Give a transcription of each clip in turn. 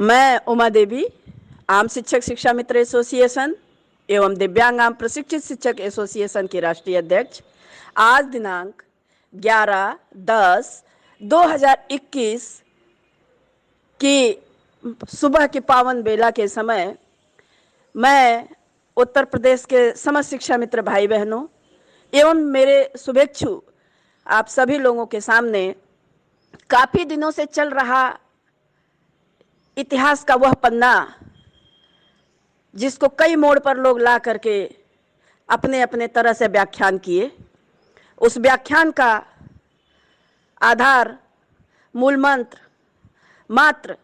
मैं उमा देवी, आम शिक्षक शिक्षा मित्र एसोसिएशन एवं दिव्यांग आम प्रशिक्षित शिक्षक एसोसिएशन की राष्ट्रीय अध्यक्ष, आज दिनांक 11/10/2021 की सुबह की पावन बेला के समय मैं उत्तर प्रदेश के समस्त शिक्षा मित्र भाई बहनों एवं मेरे शुभेच्छु आप सभी लोगों के सामने काफ़ी दिनों से चल रहा इतिहास का वह पन्ना, जिसको कई मोड़ पर लोग ला करके अपने अपने तरह से व्याख्यान किए, उस व्याख्यान का आधार मूल मंत्र मात्र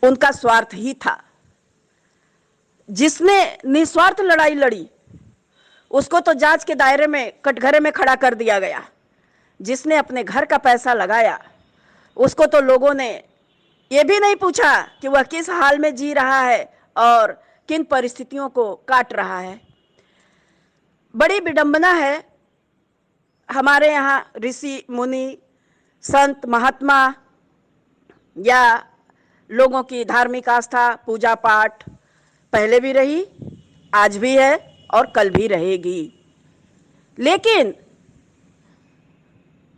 उनका स्वार्थ ही था। जिसने निस्वार्थ लड़ाई लड़ी उसको तो जांच के दायरे में कटघरे में खड़ा कर दिया गया। जिसने अपने घर का पैसा लगाया उसको तो लोगों ने ये भी नहीं पूछा कि वह किस हाल में जी रहा है और किन परिस्थितियों को काट रहा है। बड़ी विडंबना है, हमारे यहाँ ऋषि मुनि संत महात्मा या लोगों की धार्मिक आस्था पूजा पाठ पहले भी रही, आज भी है और कल भी रहेगी। लेकिन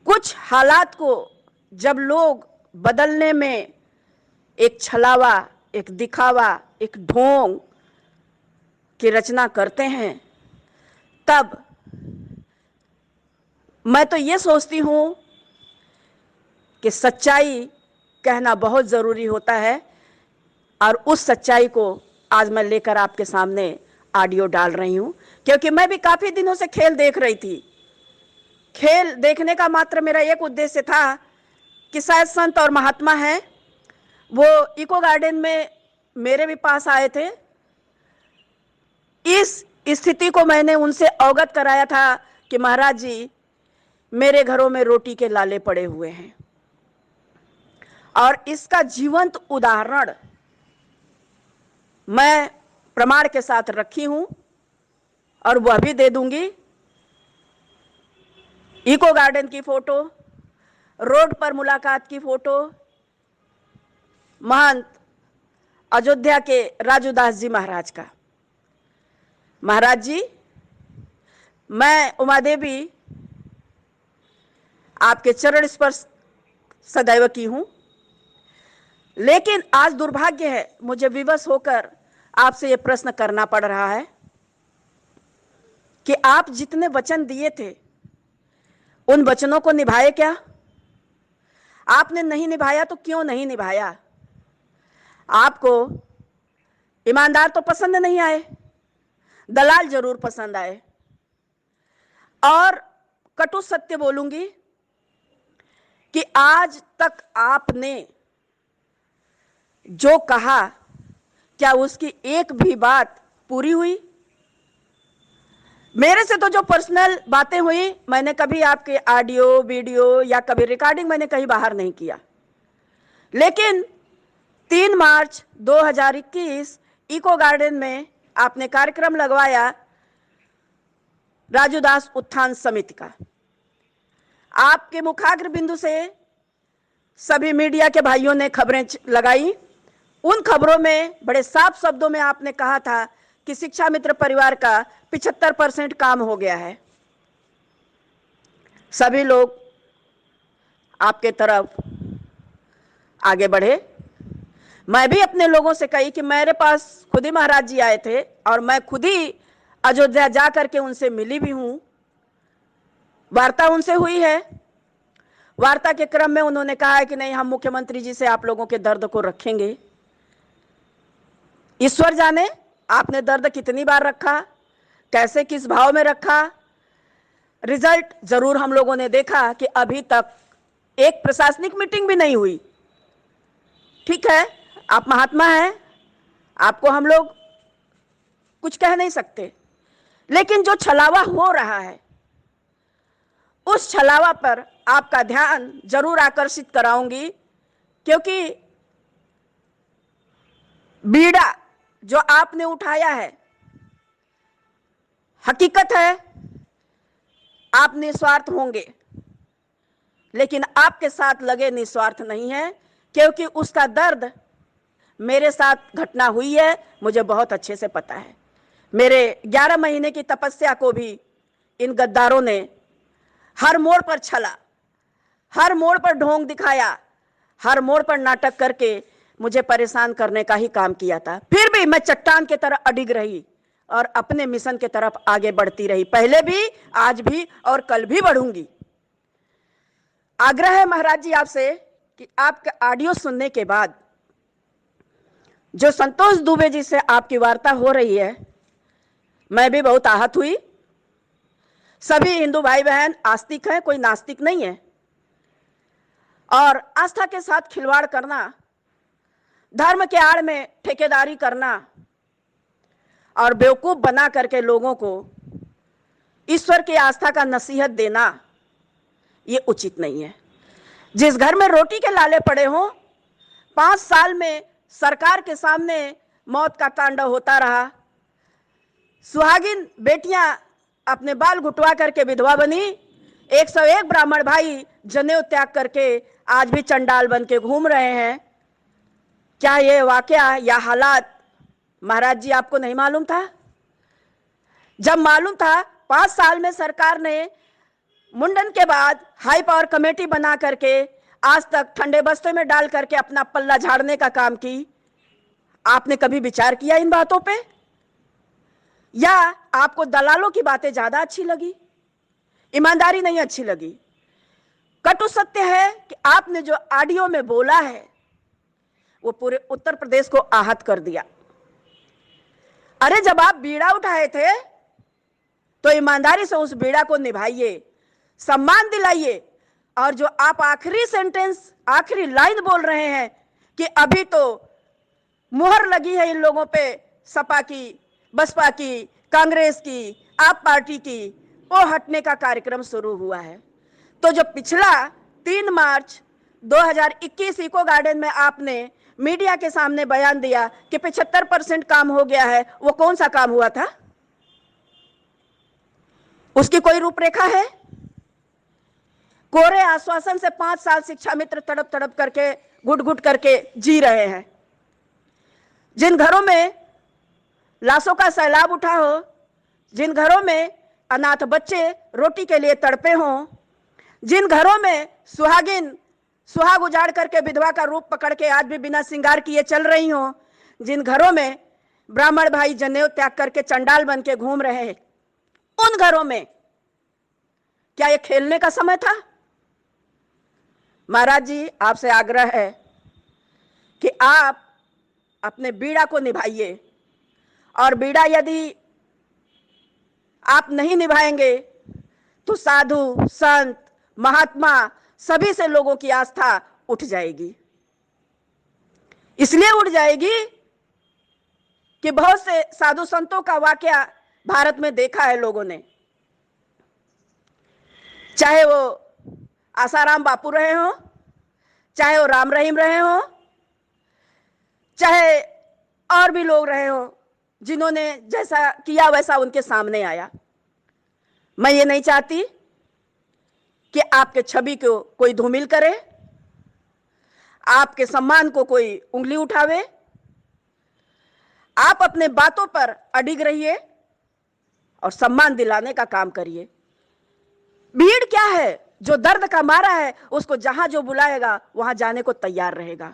कुछ हालात को जब लोग बदलने में एक छलावा, एक दिखावा, एक ढोंग की रचना करते हैं, तब मैं तो ये सोचती हूं कि सच्चाई कहना बहुत ज़रूरी होता है। और उस सच्चाई को आज मैं लेकर आपके सामने ऑडियो डाल रही हूं, क्योंकि मैं भी काफ़ी दिनों से खेल देख रही थी। खेल देखने का मात्र मेरा एक उद्देश्य था कि शायद संत और महात्मा हैं, वो इको गार्डन में मेरे भी पास आए थे। इस स्थिति को मैंने उनसे अवगत कराया था कि महाराज जी, मेरे घरों में रोटी के लाले पड़े हुए हैं और इसका जीवंत उदाहरण मैं प्रमाण के साथ रखी हूं और वह भी दे दूंगी। इको गार्डन की फोटो, रोड पर मुलाकात की फोटो, महंत अयोध्या के राजूदास जी महाराज का। महाराज जी, मैं उमा देवी आपके चरण स्पर्श सदैव की हूं, लेकिन आज दुर्भाग्य है, मुझे विवश होकर आपसे यह प्रश्न करना पड़ रहा है कि आप जितने वचन दिए थे उन वचनों को निभाए क्या? आपने नहीं निभाया तो क्यों नहीं निभाया? आपको ईमानदार तो पसंद नहीं आए, दलाल जरूर पसंद आए। और कटु सत्य बोलूंगी कि आज तक आपने जो कहा, क्या उसकी एक भी बात पूरी हुई? मेरे से तो जो पर्सनल बातें हुई, मैंने कभी आपके ऑडियो वीडियो या कभी रिकॉर्डिंग मैंने कहीं बाहर नहीं किया। लेकिन 3 मार्च 2021 इको गार्डन में आपने कार्यक्रम लगवाया राजूदास उत्थान समिति का। आपके मुखाग्र बिंदु से सभी मीडिया के भाइयों ने खबरें लगाई। उन खबरों में बड़े साफ शब्दों में आपने कहा था कि शिक्षा मित्र परिवार का 75% काम हो गया है। सभी लोग आपके तरफ आगे बढ़े। मैं भी अपने लोगों से कही कि मेरे पास खुद ही महाराज जी आए थे और मैं खुद ही अयोध्या जा करके उनसे मिली भी हूं, वार्ता उनसे हुई है। वार्ता के क्रम में उन्होंने कहा है कि नहीं, हम मुख्यमंत्री जी से आप लोगों के दर्द को रखेंगे। ईश्वर जाने आपने दर्द कितनी बार रखा, कैसे, किस भाव में रखा। रिजल्ट जरूर हम लोगों ने देखा कि अभी तक एक प्रशासनिक मीटिंग भी नहीं हुई। ठीक है, आप महात्मा हैं, आपको हम लोग कुछ कह नहीं सकते, लेकिन जो छलावा हो रहा है उस छलावा पर आपका ध्यान जरूर आकर्षित कराऊंगी, क्योंकि बीड़ा जो आपने उठाया है, हकीकत है आप निस्वार्थ होंगे, लेकिन आपके साथ लगे निस्वार्थ नहीं है, क्योंकि उसका दर्द मेरे साथ घटना हुई है, मुझे बहुत अच्छे से पता है। मेरे 11 महीने की तपस्या को भी इन गद्दारों ने हर मोड़ पर छला, हर मोड़ पर ढोंग दिखाया, हर मोड़ पर नाटक करके मुझे परेशान करने का ही काम किया था। फिर भी मैं चट्टान की तरह अडिग रही और अपने मिशन की तरफ आगे बढ़ती रही, पहले भी, आज भी और कल भी बढ़ूंगी। आग्रह है महाराज जी आपसे कि आपका ऑडियो सुनने के बाद जो संतोष दुबे जी से आपकी वार्ता हो रही है, मैं भी बहुत आहत हुई। सभी हिंदू भाई बहन आस्तिक हैं, कोई नास्तिक नहीं है। और आस्था के साथ खिलवाड़ करना, धर्म के आड़ में ठेकेदारी करना और बेवकूफ बना करके लोगों को ईश्वर की आस्था का नसीहत देना, ये उचित नहीं है। जिस घर में रोटी के लाले पड़े हों, 5 साल में सरकार के सामने मौत का तांडव होता रहा, सुहागिन बेटियां अपने बाल घुटवा करके विधवा बनी, 101 ब्राह्मण भाई जनेऊ त्याग करके आज भी चंडाल बन के घूम रहे हैं। क्या ये वाकया या हालात महाराज जी आपको नहीं मालूम था? जब मालूम था, 5 साल में सरकार ने मुंडन के बाद हाई पावर कमेटी बना करके आज तक ठंडे बस्ते में डाल करके अपना पल्ला झाड़ने का काम की। आपने कभी विचार किया इन बातों पे? या आपको दलालों की बातें ज्यादा अच्छी लगी, ईमानदारी नहीं अच्छी लगी? कटु सत्य है कि आपने जो ऑडियो में बोला है वो पूरे उत्तर प्रदेश को आहत कर दिया। अरे जब आप बीड़ा उठाए थे तो ईमानदारी से उस बीड़ा को निभाइए, सम्मान दिलाइए। और जो आप आखिरी सेंटेंस, आखिरी लाइन बोल रहे हैं कि अभी तो मुहर लगी है इन लोगों पे, सपा की, बसपा की, कांग्रेस की, आप पार्टी की, वो हटने का कार्यक्रम शुरू हुआ है। तो जो पिछला 3 मार्च 2021 इको गार्डन में आपने मीडिया के सामने बयान दिया कि 75% काम हो गया है, वो कौन सा काम हुआ था? उसकी कोई रूपरेखा है? कोरे आश्वासन से 5 साल शिक्षा मित्र तड़प तड़प करके, घुट घुट करके जी रहे हैं। जिन घरों में लाशों का सैलाब उठा हो, जिन घरों में अनाथ बच्चे रोटी के लिए तड़पे हों, जिन घरों में सुहागिन सुहाग उजाड़ करके विधवा का रूप पकड़ के आज भी बिना श्रृंगार किए चल रही हों, जिन घरों में ब्राह्मण भाई जनेऊ त्याग करके चंडाल बन के घूम रहे हैं, उन घरों में क्या ये खेलने का समय था? महाराज जी आपसे आग्रह है कि आप अपने बीड़ा को निभाइए, और बीड़ा यदि आप नहीं निभाएंगे तो साधु, संत, महात्मा सभी से लोगों की आस्था उठ जाएगी। इसलिए उठ जाएगी कि बहुत से साधु संतों का वाकया भारत में देखा है लोगों ने, चाहे वो आसाराम बापू रहे हो, चाहे वो राम रहीम रहे हो, चाहे और भी लोग रहे हो, जिन्होंने जैसा किया वैसा उनके सामने आया। मैं ये नहीं चाहती कि आपके छवि को कोई धूमिल करे, आपके सम्मान को कोई उंगली उठावे। आप अपने बातों पर अडिग रहिए और सम्मान दिलाने का काम करिए। भीड़ क्या है? जो दर्द का मारा है उसको जहां जो बुलाएगा वहां जाने को तैयार रहेगा।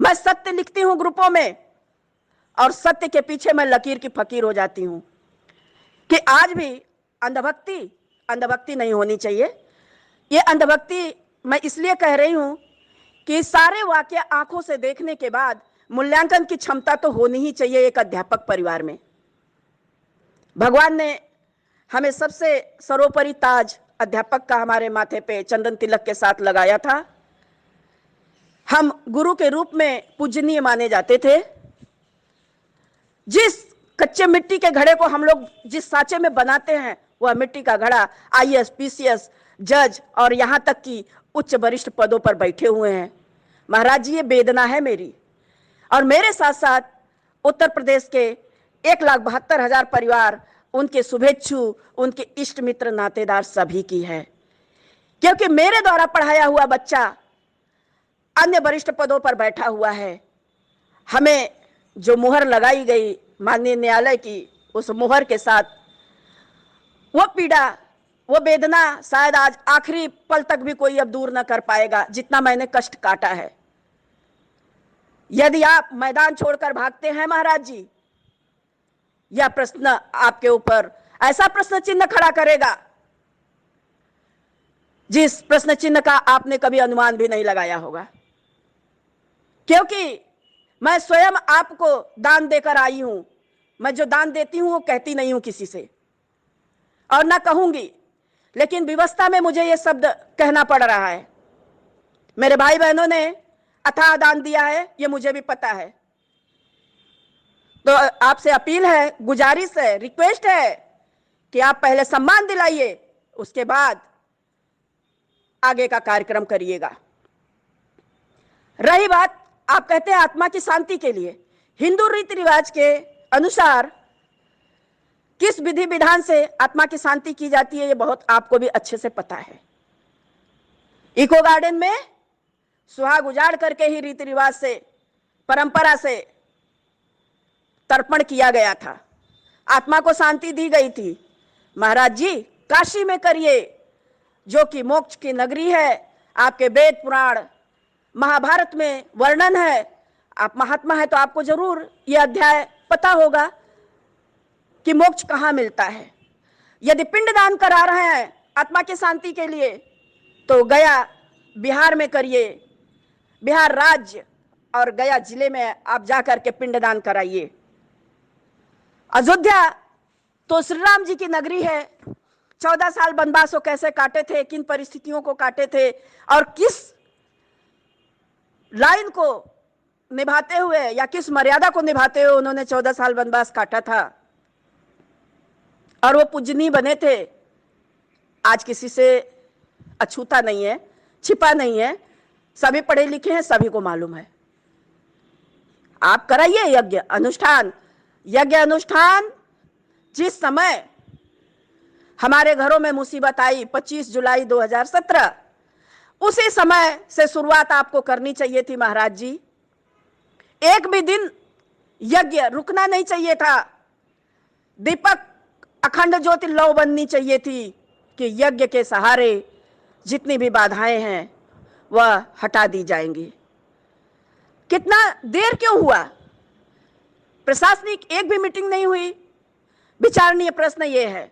मैं सत्य लिखती हूं ग्रुपों में, और सत्य के पीछे मैं लकीर की फकीर हो जाती हूं कि आज भी अंधभक्ति नहीं होनी चाहिए। ये अंधभक्ति मैं इसलिए कह रही हूं कि सारे वाक्य आंखों से देखने के बाद मूल्यांकन की क्षमता तो होनी ही चाहिए एक अध्यापक परिवार में। भगवान ने हमें सबसे सर्वोपरि ताज अध्यापक का हमारे माथे पे चंदन तिलक के साथ लगाया था। हम गुरु के रूप में पूजनीय माने जाते थे। जिस कच्चे मिट्टी के घड़े को हम लोग जिस साँचे में बनाते हैं, वह मिट्टी का घड़ा IAS, PCS, जज और यहां तक कि उच्च वरिष्ठ पदों पर बैठे हुए हैं। महाराज जी ये वेदना है मेरी, और मेरे साथ साथ उत्तर प्रदेश के 1,72,000 परिवार, उनके शुभेच्छु, उनके इष्ट मित्र, नातेदार सभी की है। क्योंकि मेरे द्वारा पढ़ाया हुआ बच्चा अन्य वरिष्ठ पदों पर बैठा हुआ है। हमें जो मुहर लगाई गई माननीय न्यायालय की, उस मुहर के साथ वो पीड़ा, वो वेदना शायद आज आखिरी पल तक भी कोई अब दूर न कर पाएगा, जितना मैंने कष्ट काटा है। यदि आप मैदान छोड़कर भागते हैं महाराज जी, यह प्रश्न आपके ऊपर ऐसा प्रश्न चिन्ह खड़ा करेगा जिस प्रश्न चिन्ह का आपने कभी अनुमान भी नहीं लगाया होगा। क्योंकि मैं स्वयं आपको दान देकर आई हूं। मैं जो दान देती हूं वो कहती नहीं हूं किसी से, और ना कहूंगी, लेकिन विवस्था में मुझे ये शब्द कहना पड़ रहा है। मेरे भाई बहनों ने अथाह दान दिया है, ये मुझे भी पता है। तो आपसे अपील है, गुजारिश है, रिक्वेस्ट है कि आप पहले सम्मान दिलाइए, उसके बाद आगे का कार्यक्रम करिएगा। रही बात, आप कहते हैं आत्मा की शांति के लिए, हिंदू रीति रिवाज के अनुसार किस विधि विधान से आत्मा की शांति की जाती है, ये बहुत आपको भी अच्छे से पता है। इको गार्डन में सुहाग उजाड़ करके ही रीति रिवाज से, परंपरा से तर्पण किया गया था, आत्मा को शांति दी गई थी। महाराज जी, काशी में करिए, जो कि मोक्ष की नगरी है। आपके वेद पुराण महाभारत में वर्णन है। आप महात्मा है तो आपको जरूर यह अध्याय पता होगा कि मोक्ष कहाँ मिलता है। यदि पिंडदान करा रहे हैं आत्मा की शांति के लिए, तो गया बिहार में करिए, बिहार राज्य और गया जिले में आप जाकर के पिंडदान कराइए। अयोध्या तो श्री राम जी की नगरी है। 14 साल वनवास वो कैसे काटे थे, किन परिस्थितियों को काटे थे, और किस लाइन को निभाते हुए या किस मर्यादा को निभाते हुए उन्होंने 14 साल वनवास काटा था, और वो पूजनीय बने थे। आज किसी से अछूता नहीं है, छिपा नहीं है, सभी पढ़े लिखे हैं, सभी को मालूम है। आप कराइए यज्ञ अनुष्ठान। यज्ञ अनुष्ठान जिस समय हमारे घरों में मुसीबत आई 25 जुलाई 2017, उसी समय से शुरुआत आपको करनी चाहिए थी महाराज जी। एक भी दिन यज्ञ रुकना नहीं चाहिए था। दीपक अखंड ज्योति लौ बननी चाहिए थी कि यज्ञ के सहारे जितनी भी बाधाएं हैं वह हटा दी जाएंगी। कितना देर क्यों हुआ? प्रशासनिक एक भी मीटिंग नहीं हुई। विचारणीय प्रश्न यह है,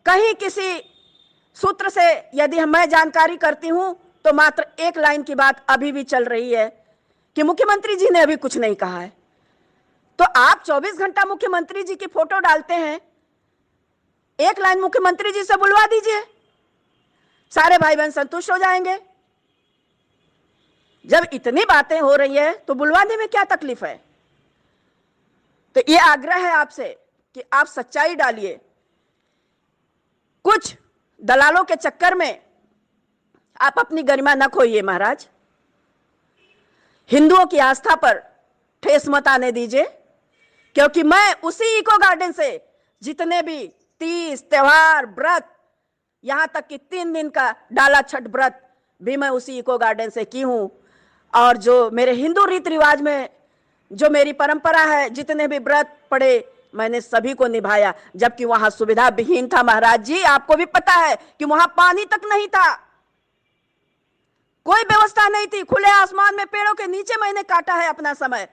कहीं किसी सूत्र से यदि मैं जानकारी करती हूं तो मात्र एक लाइन की बात अभी भी चल रही है कि मुख्यमंत्री जी ने अभी कुछ नहीं कहा है। तो आप 24 घंटा मुख्यमंत्री जी की फोटो डालते हैं, एक लाइन मुख्यमंत्री जी से बुलवा दीजिए, सारे भाई बहन संतुष्ट हो जाएंगे। जब इतनी बातें हो रही है तो बुलवाने में क्या तकलीफ है? तो ये आग्रह है आपसे कि आप सच्चाई डालिए। कुछ दलालों के चक्कर में आप अपनी गरिमा न खोइए महाराज। हिंदुओं की आस्था पर ठेस मत आने दीजिए, क्योंकि मैं उसी इको गार्डन से जितने भी तीज त्योहार व्रत, यहां तक कि 3 दिन का डाला छठ व्रत भी मैं उसी इको गार्डन से की हूं। और जो मेरे हिंदू रीति रिवाज में जो मेरी परंपरा है, जितने भी व्रत पड़े मैंने सभी को निभाया, जबकि वहां सुविधा विहीन था महाराज जी। आपको भी पता है कि वहां पानी तक नहीं था, कोई व्यवस्था नहीं थी। खुले आसमान में पेड़ों के नीचे मैंने काटा है अपना समय,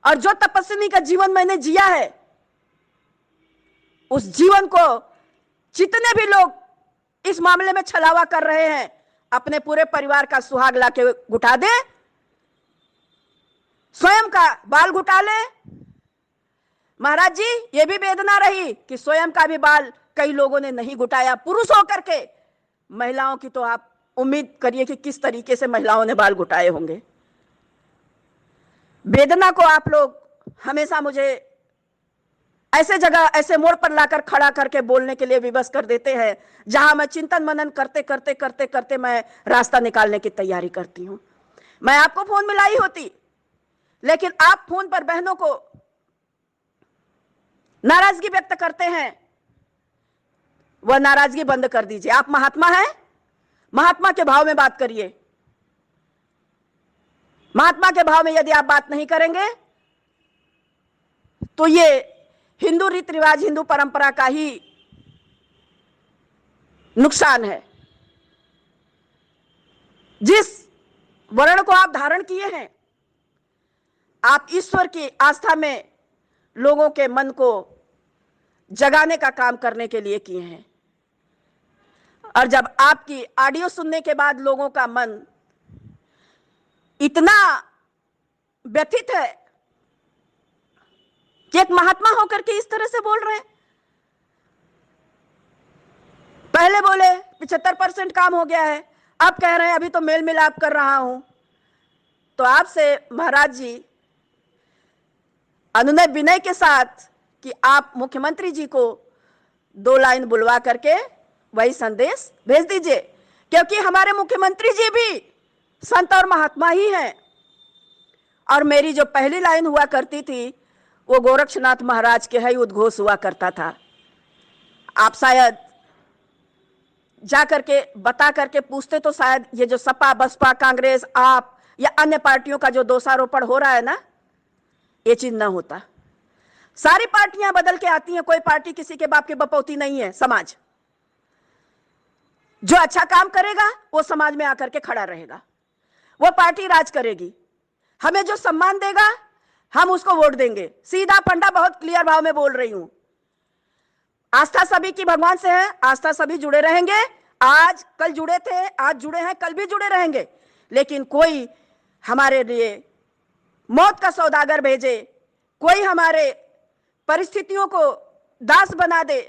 और जो तपस्विनी का जीवन मैंने जिया है, उस जीवन को जितने भी लोग इस मामले में छलावा कर रहे हैं, अपने पूरे परिवार का सुहाग लाके घुटा दे, स्वयं का बाल घुटा ले। महाराज जी, ये भी वेदना रही कि स्वयं का भी बाल कई लोगों ने नहीं घुटाया, पुरुष होकर के। महिलाओं की तो आप उम्मीद करिए कि किस तरीके से महिलाओं ने बाल घुटाए होंगे। वेदना को आप लोग हमेशा मुझे ऐसे जगह, ऐसे मोड़ पर लाकर खड़ा करके बोलने के लिए विवश कर देते हैं, जहां मैं चिंतन मनन करते करते करते करते मैं रास्ता निकालने की तैयारी करती हूं। मैं आपको फोन मिलाई होती, लेकिन आप फोन पर बहनों को नाराजगी व्यक्त करते हैं, वह नाराजगी बंद कर दीजिए। आप महात्मा हैं, महात्मा के भाव में बात करिए। महात्मा के भाव में यदि आप बात नहीं करेंगे तो ये हिंदू रीति रिवाज, हिंदू परंपरा का ही नुकसान है। जिस वर्ण को आप धारण किए हैं, आप ईश्वर की आस्था में लोगों के मन को जगाने का काम करने के लिए किए हैं। और जब आपकी ऑडियो सुनने के बाद लोगों का मन इतना व्यथित है कि एक महात्मा होकर के इस तरह से बोल रहे हैं, पहले बोले 75% काम हो गया है, अब कह रहे हैं अभी तो मेल मिलाप कर रहा हूं। तो आपसे महाराज जी अनुनय विनय के साथ कि आप मुख्यमंत्री जी को 2 लाइन बुलवा करके वही संदेश भेज दीजिए, क्योंकि हमारे मुख्यमंत्री जी भी संत और महात्मा ही हैं। और मेरी जो पहली लाइन हुआ करती थी वो गोरक्षनाथ महाराज के ही उद्घोष हुआ करता था। आप शायद जा करके बता करके पूछते तो शायद ये जो सपा, बसपा, कांग्रेस, आप या अन्य पार्टियों का जो दोषारोपण हो रहा है ना, ये चीज ना होता। सारी पार्टियां बदल के आती हैं, कोई पार्टी किसी के बाप की बपौती नहीं है। समाज जो अच्छा काम करेगा वो समाज में आकर के खड़ा रहेगा, वो पार्टी राज करेगी। हमें जो सम्मान देगा हम उसको वोट देंगे। सीधा फंडा, बहुत क्लियर भाव में बोल रही हूं। आस्था सभी की भगवान से है, आस्था सभी जुड़े रहेंगे। आज कल जुड़े थे, आज जुड़े हैं, कल भी जुड़े रहेंगे। लेकिन कोई हमारे लिए मौत का सौदागर भेजे, कोई हमारे परिस्थितियों को दास बना दे,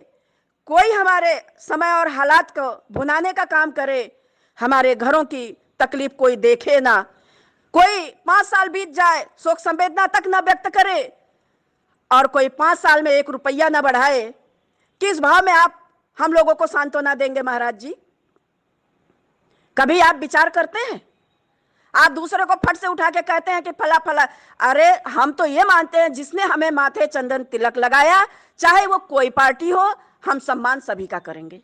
कोई हमारे समय और हालात को भुनाने का काम करे, हमारे घरों की तकलीफ कोई देखे ना, कोई 5 साल बीत जाए शोक संवेदना तक ना व्यक्त करे और कोई 5 साल में 1 रुपया ना बढ़ाए, किस भाव में आप हम लोगों को सांत्वना देंगे महाराज जी? कभी आप विचार करते हैं? आप दूसरे को फट से उठा के कहते हैं कि फला फला। अरे हम तो ये मानते हैं जिसने हमें माथे चंदन तिलक लगाया, चाहे वो कोई पार्टी हो, हम सम्मान सभी का करेंगे।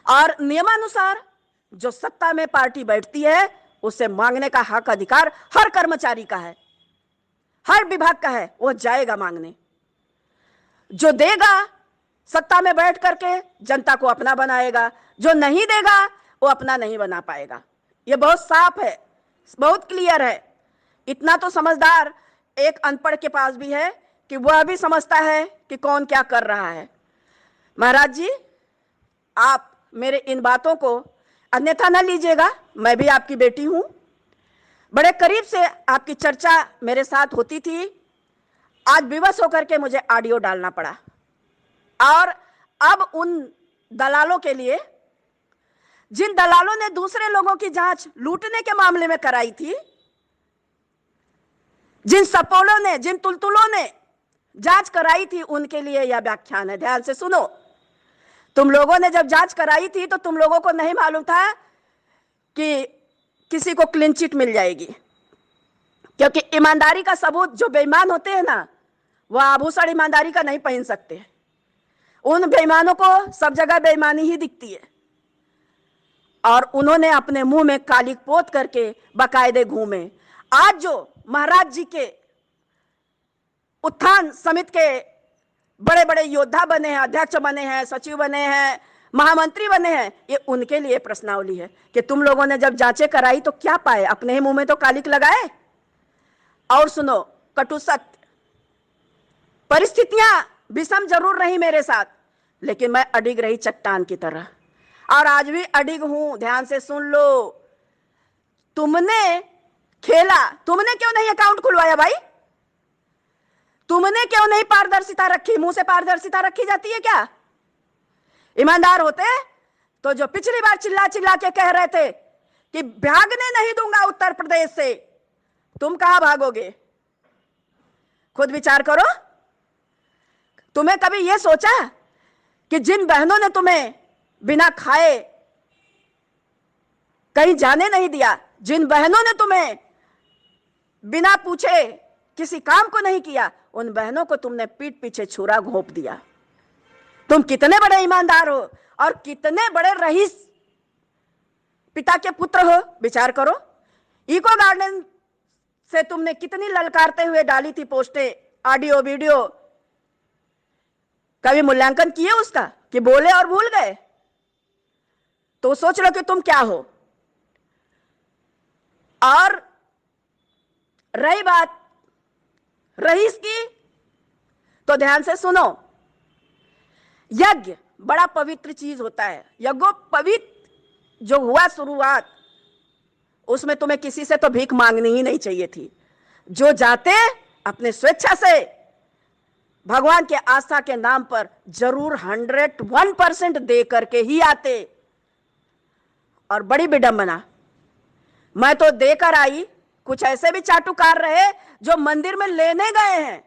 और नियमानुसार जो सत्ता में पार्टी बैठती है उससे मांगने का हक अधिकार हर कर्मचारी का है, हर विभाग का है। वो जाएगा मांगने, जो देगा सत्ता में बैठ करके जनता को अपना बनाएगा, जो नहीं देगा वो अपना नहीं बना पाएगा। ये बहुत साफ है, बहुत क्लियर है। इतना तो समझदार एक अनपढ़ के पास भी है कि वह भी समझता है कि कौन क्या कर रहा है। महाराज जी, आप मेरे इन बातों को अन्यथा न लीजिएगा, मैं भी आपकी बेटी हूं। बड़े करीब से आपकी चर्चा मेरे साथ होती थी, आज विवश होकर के मुझे ऑडियो डालना पड़ा। और अब उन दलालों के लिए, जिन दलालों ने दूसरे लोगों की जांच लूटने के मामले में कराई थी, जिन सपोलों ने, जिन तुलतुलों ने जांच कराई थी, उनके लिए यह व्याख्यान है। ध्यान से सुनो। तुम लोगों ने जब जांच कराई थी तो तुम लोगों को नहीं मालूम था कि किसी को क्लीन चिट मिल जाएगी, क्योंकि ईमानदारी का सबूत जो बेईमान होते हैं ना, वह आभूषण ईमानदारी का नहीं पहन सकते। उन बेईमानों को सब जगह बेईमानी ही दिखती है और उन्होंने अपने मुंह में कालिक पोत करके बाकायदे घूमे। आज जो महाराज जी के उत्थान समिति के बड़े बड़े योद्धा बने हैं, अध्यक्ष बने हैं, सचिव बने हैं, महामंत्री बने हैं, ये उनके लिए प्रश्नावली है कि तुम लोगों ने जब जांचें कराई तो क्या पाए? अपने ही मुंह में तो कालिक लगाए। और सुनो, कटु सत्य, परिस्थितियां विषम जरूर रही मेरे साथ, लेकिन मैं अडिग रही चट्टान की तरह, और आज भी अडिग हूं। ध्यान से सुन लो। तुमने खेला, तुमने क्यों नहीं अकाउंट खुलवाया भाई? तुमने क्यों नहीं पारदर्शिता रखी? मुंह से पारदर्शिता रखी जाती है क्या? ईमानदार होते तो जो पिछली बार चिल्ला चिल्ला के कह रहे थे कि भागने नहीं दूंगा उत्तर प्रदेश से, तुम कहां भागोगे? खुद विचार करो। तुम्हें कभी यह सोचा कि जिन बहनों ने तुम्हें बिना खाए कहीं जाने नहीं दिया, जिन बहनों ने तुम्हें बिना पूछे किसी काम को नहीं किया, उन बहनों को तुमने पीठ पीछे छुरा घोंप दिया। तुम कितने बड़े ईमानदार हो और कितने बड़े रईस पिता के पुत्र हो, विचार करो। इको गार्डन से तुमने कितनी ललकारते हुए डाली थी पोस्टें, ऑडियो वीडियो, कभी मूल्यांकन किए उसका कि बोले और भूल गए? तो सोच लो कि तुम क्या हो। और रही बात रईस की, तो ध्यान से सुनो। यज्ञ बड़ा पवित्र चीज होता है। यज्ञोपवीत जो हुआ शुरुआत, उसमें तुम्हें किसी से तो भीख मांगनी ही नहीं चाहिए थी। जो जाते अपने स्वेच्छा से भगवान के आस्था के नाम पर जरूर 101% दे करके ही आते। और बड़ी विडंबना, मैं तो देकर आई, कुछ ऐसे भी चाटुकार रहे जो मंदिर में लेने गए हैं,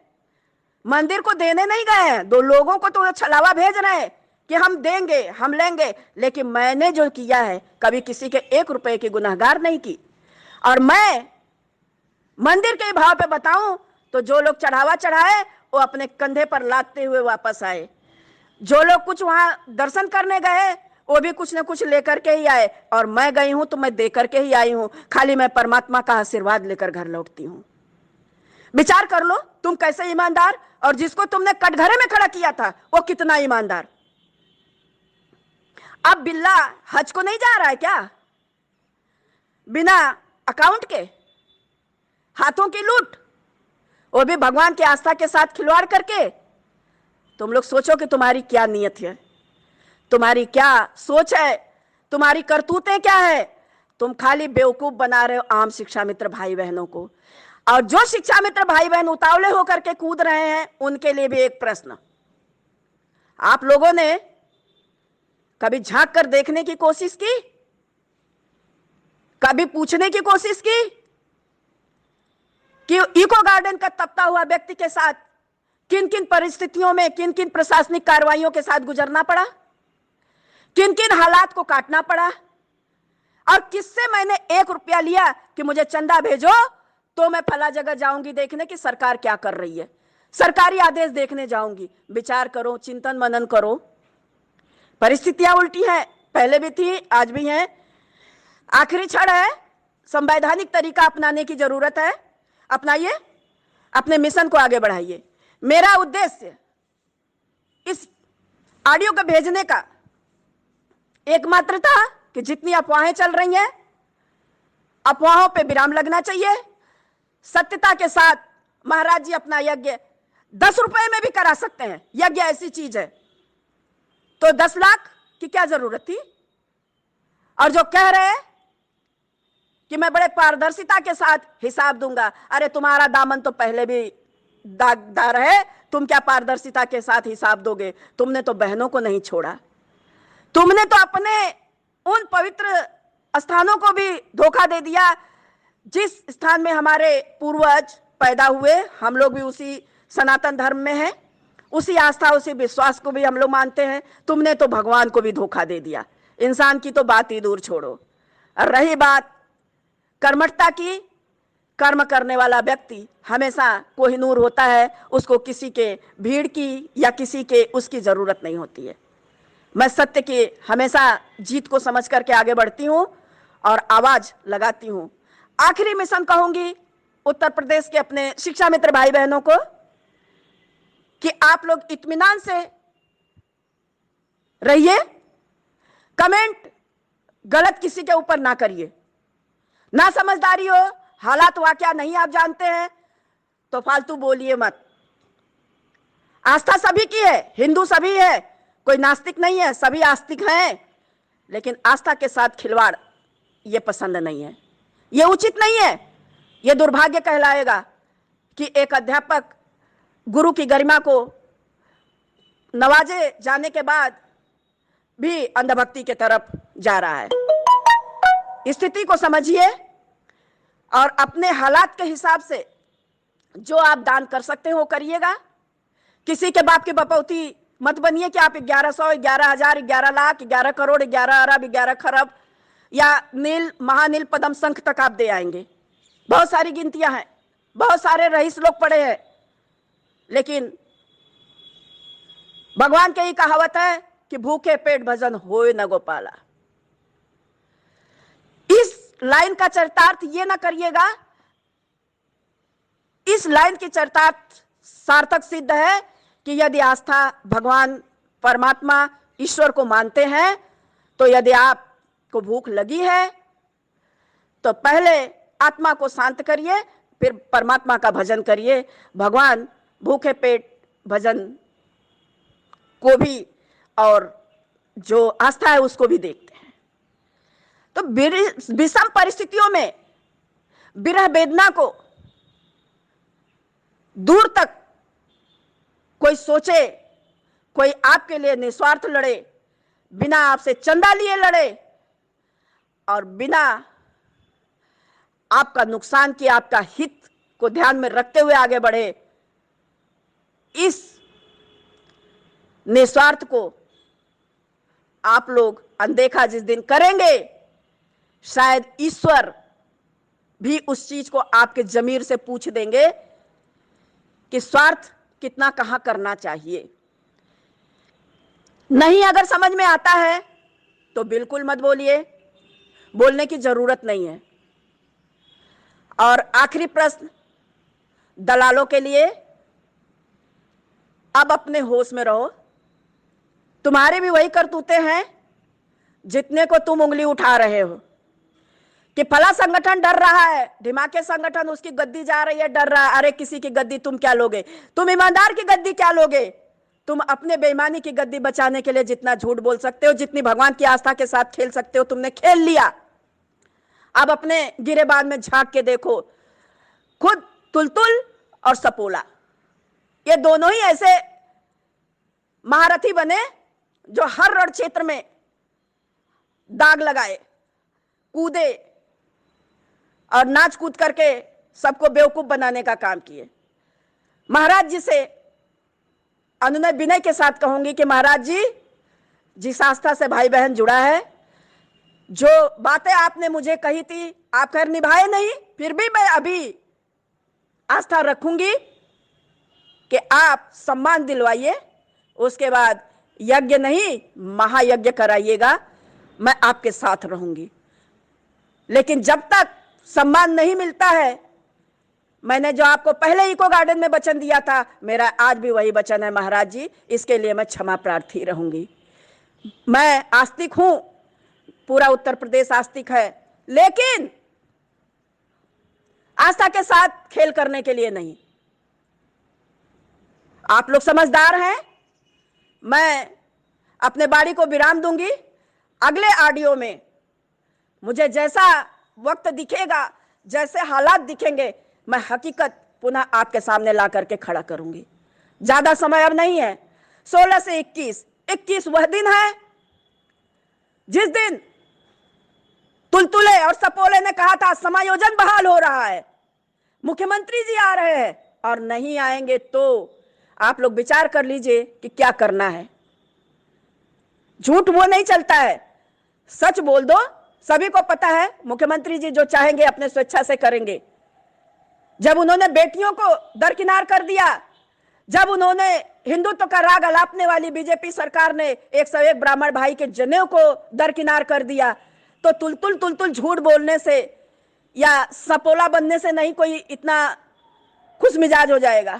मंदिर को देने नहीं गए हैं। दो लोगों को तो छलावा भेज रहे हैं कि हम देंगे, हम लेंगे, लेकिन मैंने जो किया है कभी किसी के 1 रुपए की गुनहगार नहीं की। और मैं मंदिर के भाव पे बताऊं तो जो लोग चढ़ावा चढ़ाए वो अपने कंधे पर लादते हुए वापस आए। जो लोग कुछ वहां दर्शन करने गए वो भी कुछ न कुछ लेकर के ही आए। और मैं गई हूं तो मैं दे करके ही आई हूं, खाली मैं परमात्मा का आशीर्वाद लेकर घर लौटती हूं। विचार कर लो तुम कैसे ईमानदार, और जिसको तुमने कटघरे में खड़ा किया था वो कितना ईमानदार। अब बिल्ला हज को नहीं जा रहा है क्या? बिना अकाउंट के हाथों की लूट, वो भी भगवान की आस्था के साथ खिलवाड़ करके। तुम लोग सोचो कि तुम्हारी क्या नीयत है, तुम्हारी क्या सोच है, तुम्हारी करतूतें क्या है। तुम खाली बेवकूफ बना रहे हो आम शिक्षा मित्र भाई बहनों को। और जो शिक्षा मित्र भाई बहन उतावले होकर के कूद रहे हैं उनके लिए भी एक प्रश्न, आप लोगों ने कभी झांक कर देखने की कोशिश की? कभी पूछने की कोशिश की कि इको गार्डन का तपता हुआ व्यक्ति के साथ किन किन परिस्थितियों में, किन किन प्रशासनिक कार्रवाइयों के साथ गुजरना पड़ा, किन किन हालात को काटना पड़ा, और किससे मैंने 1 रुपया लिया कि मुझे चंदा भेजो तो मैं फला जगह जाऊंगी देखने की सरकार क्या कर रही है, सरकारी आदेश देखने जाऊंगी। विचार करो, चिंतन मनन करो। परिस्थितियां उल्टी हैं, पहले भी थी, आज भी हैं। आखिरी क्षण है, संवैधानिक तरीका अपनाने की जरूरत है। अपनाइए, अपने मिशन को आगे बढ़ाइए। मेरा उद्देश्य इस ऑडियो को भेजने का एकमात्र था कि जितनी अफवाहें चल रही हैं, अफवाहों पे विराम लगना चाहिए। सत्यता के साथ महाराज जी अपना यज्ञ 10 रुपए में भी करा सकते हैं। यज्ञ ऐसी चीज है, तो 10 लाख की क्या जरूरत थी? और जो कह रहे हैं कि मैं बड़े पारदर्शिता के साथ हिसाब दूंगा, अरे तुम्हारा दामन तो पहले भी दागदार है, तुम क्या पारदर्शिता के साथ हिसाब दोगे? तुमने तो बहनों को नहीं छोड़ा, तुमने तो अपने उन पवित्र स्थानों को भी धोखा दे दिया जिस स्थान में हमारे पूर्वज पैदा हुए। हम लोग भी उसी सनातन धर्म में हैं, उसी आस्था उसी विश्वास को भी हम लोग मानते हैं। तुमने तो भगवान को भी धोखा दे दिया। इंसान की तो बात ही दूर छोड़ो। और रही बात कर्मठता की, कर्म करने वाला व्यक्ति हमेशा कोहिनूर होता है, उसको किसी के भीड़ की या किसी के उसकी जरूरत नहीं होती है। मैं सत्य की हमेशा जीत को समझ करके आगे बढ़ती हूं और आवाज लगाती हूं। आखिरी मिशन कहूंगी उत्तर प्रदेश के अपने शिक्षा मित्र भाई बहनों को कि आप लोग इत्मीनान से रहिए, कमेंट गलत किसी के ऊपर ना करिए। ना समझदारी हो, हालात वाकया नहीं आप जानते हैं तो फालतू बोलिए मत। आस्था सभी की है, हिंदू सभी है, कोई नास्तिक नहीं है, सभी आस्तिक हैं। लेकिन आस्था के साथ खिलवाड़ ये पसंद नहीं है, ये उचित नहीं है। ये दुर्भाग्य कहलाएगा कि एक अध्यापक गुरु की गरिमा को नवाजे जाने के बाद भी अंधभक्ति की तरफ जा रहा है। स्थिति को समझिए और अपने हालात के हिसाब से जो आप दान कर सकते हो करिएगा। किसी के बाप की बपौती मत बनिए कि आप 1100, 11,000, 11 लाख, 11 करोड़, 11 अरब, 11 खरब या नील महानील पद्म शंख तक आप दे आएंगे। बहुत सारी गिनतियां हैं, बहुत सारे रईस लोग पड़े हैं, लेकिन भगवान की कहावत है कि भूखे पेट भजन होए न गोपाला। इस लाइन का चरितार्थ ये ना करिएगा इस लाइन की चरितार्थ सार्थक सिद्ध है कि यदि आस्था भगवान परमात्मा ईश्वर को मानते हैं तो यदि आपको भूख लगी है तो पहले आत्मा को शांत करिए, फिर परमात्मा का भजन करिए। भगवान भूखे पेट भजन को भी और जो आस्था है उसको भी देखते हैं। तो विषम परिस्थितियों में विरह वेदना को दूर तक कोई सोचे, कोई आपके लिए निस्वार्थ लड़े, बिना आपसे चंदा लिए लड़े और बिना आपका नुकसान किए, आपका हित को ध्यान में रखते हुए आगे बढ़े, इस निस्वार्थ को आप लोग अनदेखा जिस दिन करेंगे, शायद ईश्वर भी उस चीज को आपके जमीर से पूछ देंगे कि स्वार्थ कितना कहां करना चाहिए। नहीं अगर समझ में आता है तो बिल्कुल मत बोलिए, बोलने की जरूरत नहीं है। और आखिरी प्रश्न दलालों के लिए, अब अपने होश में रहो। तुम्हारे भी वही करतूते हैं जितने को तुम उंगली उठा रहे हो कि फला संगठन डर रहा है, ढिमाके संगठन उसकी गद्दी जा रही है, डर रहा है। अरे किसी की गद्दी तुम क्या लोगे? तुम ईमानदार की गद्दी क्या लोगे? तुम अपने बेईमानी की गद्दी बचाने के लिए जितना झूठ बोल सकते हो, जितनी भगवान की आस्था के साथ खेल सकते हो, तुमने खेल लिया। अब अपने गिरेबान में झांक के देखो, खुद तुलतुल और सपोला ये दोनों ही ऐसे महारथी बने जो हर रण क्षेत्र में दाग लगाए, कूदे और नाच कूद करके सबको बेवकूफ बनाने का काम किए। महाराज जी से अनुनय विनय के साथ कहूंगी कि महाराज जी, जिस आस्था से भाई बहन जुड़ा है, जो बातें आपने मुझे कही थी आप खैर निभाए नहीं, फिर भी मैं अभी आस्था रखूंगी कि आप सम्मान दिलवाइए, उसके बाद यज्ञ नहीं महायज्ञ कराइएगा, मैं आपके साथ रहूंगी। लेकिन जब तक सम्मान नहीं मिलता है, मैंने जो आपको पहले इको गार्डन में वचन दिया था, मेरा आज भी वही वचन है महाराज जी, इसके लिए मैं क्षमा प्रार्थी रहूंगी। मैं आस्तिक हूं, पूरा उत्तर प्रदेश आस्तिक है, लेकिन आस्था के साथ खेल करने के लिए नहीं। आप लोग समझदार हैं, मैं अपने बाड़ी को विराम दूंगी। अगले ऑडियो में मुझे जैसा वक्त दिखेगा, जैसे हालात दिखेंगे, मैं हकीकत पुनः आपके सामने ला करके खड़ा करूंगी। ज्यादा समय अब नहीं है। 16 से 21 वह दिन है जिस दिन तुलतुले और सपोले ने कहा था समायोजन बहाल हो रहा है, मुख्यमंत्री जी आ रहे हैं, और नहीं आएंगे तो आप लोग विचार कर लीजिए कि क्या करना है। झूठ वो नहीं चलता है, सच बोल दो। सभी को पता है मुख्यमंत्री जी जो चाहेंगे अपने स्वेच्छा से करेंगे। जब उन्होंने बेटियों को दरकिनार कर दिया, जब उन्होंने हिंदुत्व का राग अलापने वाली बीजेपी सरकार ने 101 ब्राह्मण भाई के जनेऊ को दरकिनार कर दिया, तो तुलतुल झूठ बोलने से या सपोला बनने से नहीं कोई इतना खुश मिजाज हो जाएगा।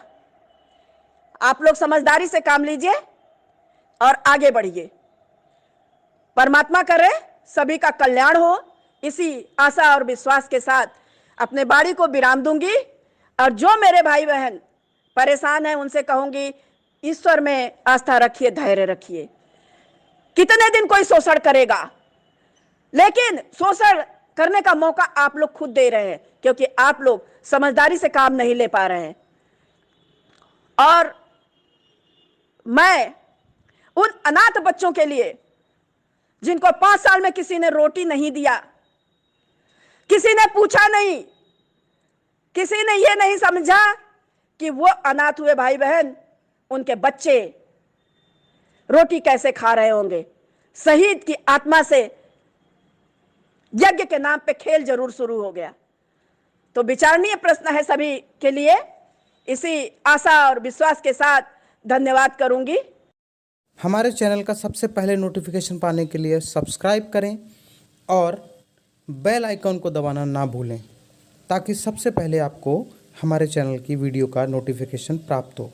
आप लोग समझदारी से काम लीजिए और आगे बढ़िए। परमात्मा करे सभी का कल्याण हो। इसी आशा और विश्वास के साथ अपने बाड़ी को विराम दूंगी, और जो मेरे भाई बहन परेशान हैं उनसे कहूंगी, ईश्वर में आस्था रखिए, धैर्य रखिए। कितने दिन कोई शोषण करेगा, लेकिन शोषण करने का मौका आप लोग खुद दे रहे हैं, क्योंकि आप लोग समझदारी से काम नहीं ले पा रहे हैं। और मैं उन अनाथ बच्चों के लिए जिनको 5 साल में किसी ने रोटी नहीं दिया, किसी ने पूछा नहीं, किसी ने यह नहीं समझा कि वो अनाथ हुए भाई बहन, उनके बच्चे रोटी कैसे खा रहे होंगे। शहीद की आत्मा से यज्ञ के नाम पे खेल जरूर शुरू हो गया। तो विचारणीय प्रश्न है सभी के लिए। इसी आशा और विश्वास के साथ धन्यवाद करूंगी। हमारे चैनल का सबसे पहले नोटिफिकेशन पाने के लिए सब्सक्राइब करें और बेल आइकन को दबाना ना भूलें, ताकि सबसे पहले आपको हमारे चैनल की वीडियो का नोटिफिकेशन प्राप्त हो।